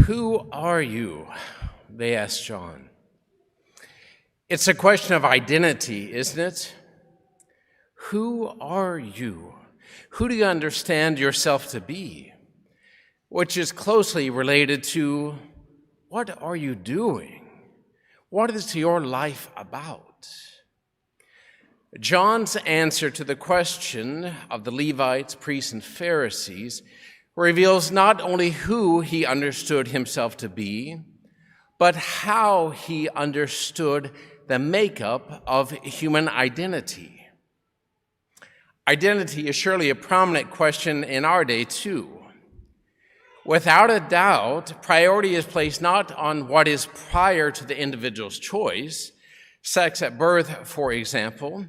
Who are you? They asked John. It's a question of identity, isn't it? Who are you? Who do you understand yourself to be? Which is closely related to what are you doing? What is your life about? John's answer to the question of the Levites, priests, and Pharisees reveals not only who he understood himself to be, but how he understood the makeup of human identity. Identity is surely a prominent question in our day, too. Without a doubt, priority is placed not on what is prior to the individual's choice, sex at birth, for example,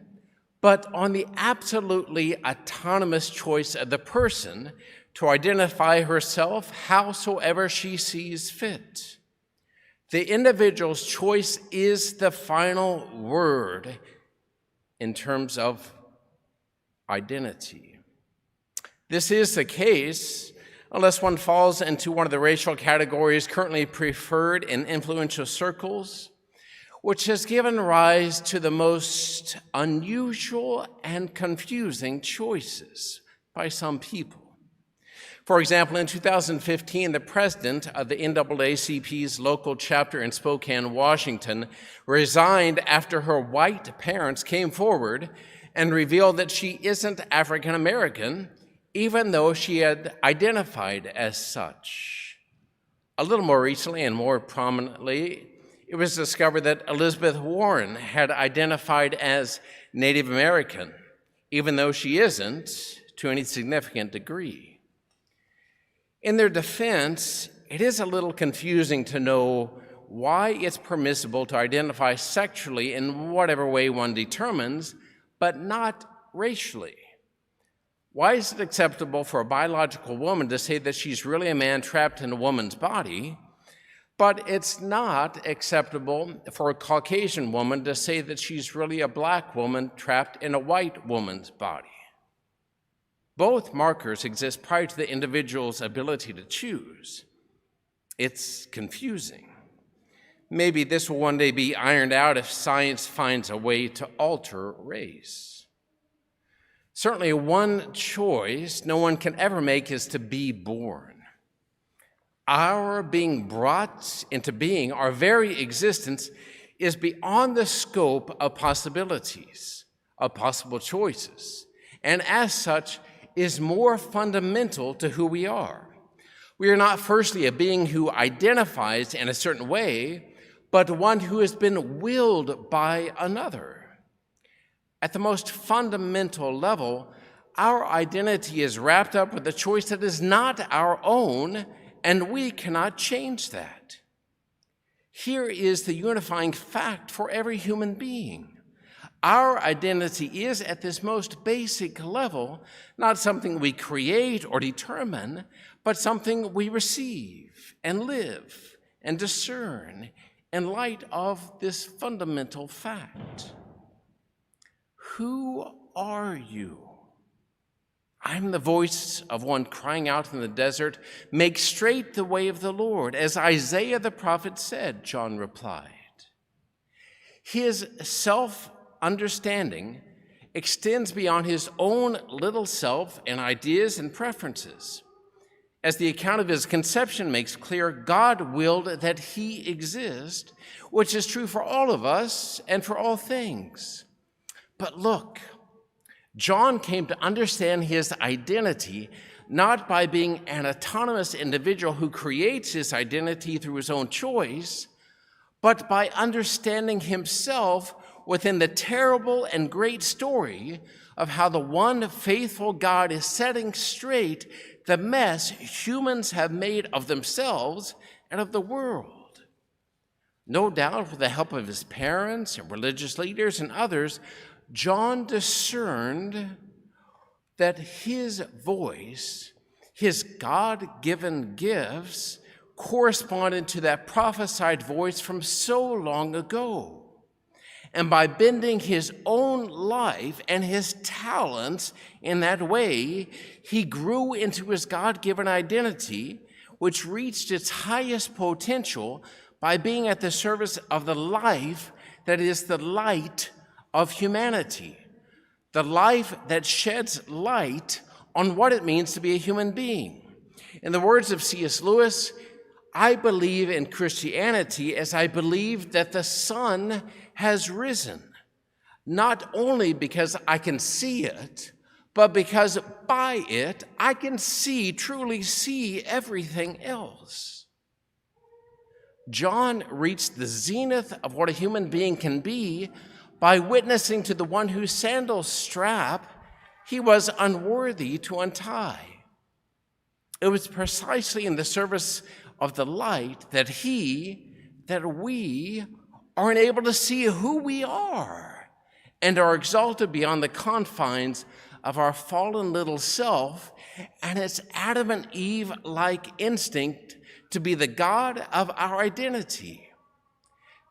but on the absolutely autonomous choice of the person to identify herself howsoever she sees fit. The individual's choice is the final word in terms of identity. This is the case unless one falls into one of the racial categories currently preferred in influential circles, which has given rise to the most unusual and confusing choices by some people. For example, in 2015, the president of the NAACP's local chapter in Spokane, Washington, resigned after her white parents came forward and revealed that she isn't African American, even though she had identified as such. A little more recently and more prominently, it was discovered that Elizabeth Warren had identified as Native American, even though she isn't to any significant degree. In their defense, it is a little confusing to know why it's permissible to identify sexually in whatever way one determines, but not racially. Why is it acceptable for a biological woman to say that she's really a man trapped in a woman's body, but it's not acceptable for a Caucasian woman to say that she's really a black woman trapped in a white woman's body? Both markers exist prior to the individual's ability to choose. It's confusing. Maybe this will one day be ironed out if science finds a way to alter race. Certainly one choice no one can ever make is to be born. Our being brought into being, our very existence, is beyond the scope of possibilities, of possible choices, and as such, is more fundamental to who we are. We are not firstly a being who identifies in a certain way, but one who has been willed by another. At the most fundamental level, our identity is wrapped up with a choice that is not our own, and we cannot change that. Here is the unifying fact for every human being. Our identity is, at this most basic level, not something we create or determine, but something we receive and live and discern in light of this fundamental fact. Who are you? I'm the voice of one crying out in the desert, "Make straight the way of the Lord," as Isaiah the prophet said, John replied. His self-understanding extends beyond his own little self and ideas and preferences. As the account of his conception makes clear, God willed that he exist, which is true for all of us and for all things. But look, John came to understand his identity not by being an autonomous individual who creates his identity through his own choice, but by understanding himself within the terrible and great story of how the one faithful God is setting straight the mess humans have made of themselves and of the world. No doubt, with the help of his parents and religious leaders and others, John discerned that his voice, his God-given gifts, corresponded to that prophesied voice from so long ago. And by bending his own life and his talents in that way, he grew into his God-given identity, which reached its highest potential by being at the service of the life that is the light of humanity, the life that sheds light on what it means to be a human being. In the words of C.S. Lewis, I believe in Christianity as I believe that the sun has risen, not only because I can see it, but because by it I can truly see everything else. John reached the zenith of what a human being can be by witnessing to the one whose sandal strap he was unworthy to untie. It was precisely in the service of the light that we are enabled to see who we are and are exalted beyond the confines of our fallen little self and its Adam and Eve-like instinct to be the God of our identity.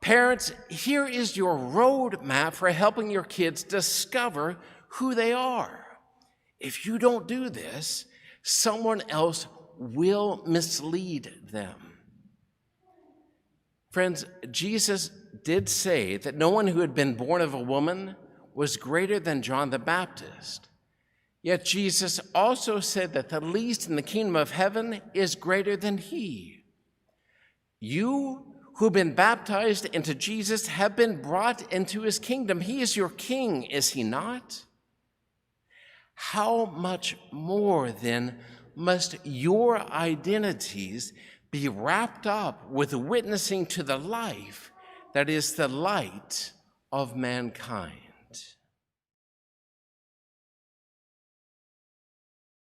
Parents, here is your roadmap for helping your kids discover who they are. If you don't do this, someone else will mislead them. Friends, Jesus did say that no one who had been born of a woman was greater than John the Baptist. Yet Jesus also said that the least in the kingdom of heaven is greater than he. You who've been baptized into Jesus have been brought into his kingdom. He is your king, is he not? How much more then must your identities be wrapped up with witnessing to the life that is the light of mankind?